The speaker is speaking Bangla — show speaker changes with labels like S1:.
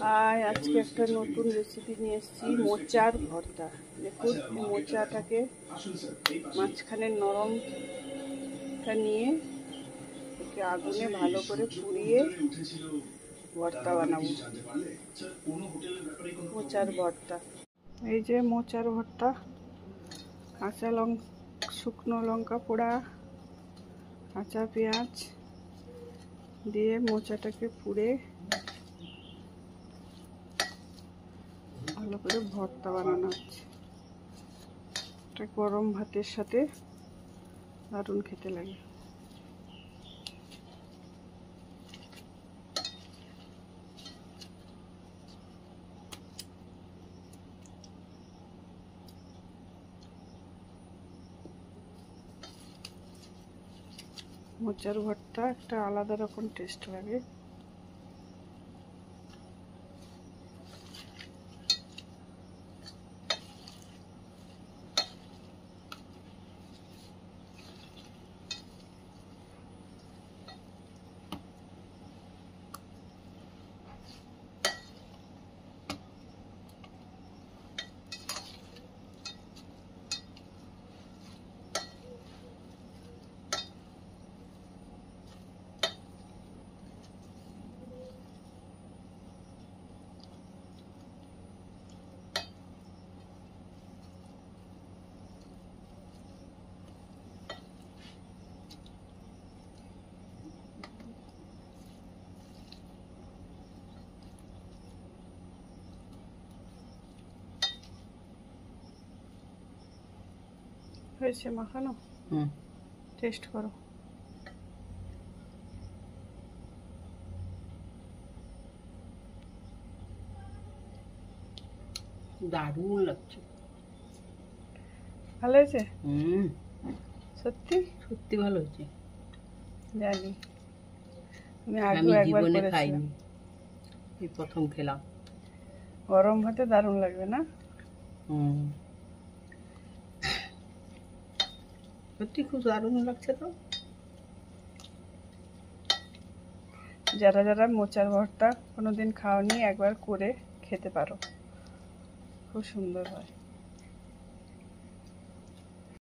S1: আজকে একটা নতুন রেসিপি নিয়ে এসেছি, মোচার ভর্তা। দেখুন, মোচাটাকে মাঝখানে নরমটা নিয়ে ওকে আগুনে ভালো করে পুড়িয়ে ভর্তা বানাবো। মোচার ভর্তা, এই যে মোচার ভর্তা, কাঁচা লঙ্কা, শুকনো লঙ্কা পোড়া, কাঁচা পেঁয়াজ দিয়ে মোচাটাকে পুড়ে ভালো করে ভর্তা বানানো হচ্ছে। এটা গরম ভাতের সাথে দারুণ খেতে লাগে। মোচার ভর্তা একটা আলাদা রকম টেস্ট লাগে। হয়েছে মাখানো? টেস্ট করো।
S2: দারুণ লাগছে।
S1: ভালো হয়েছে? সত্যি
S2: সত্যি ভালো হয়েছে।
S1: জানি, আমি
S2: জীবনে খাইনি, এই প্রথম খেলাম।
S1: গরম ভাতে দারুণ লাগবে না?
S2: সত্যি খুব দারুণ লাগছে। তো
S1: যারা যারা মোচার ভর্তা কোনোদিন খাওনি, একবার করে খেতে পারো, খুব সুন্দর হয়।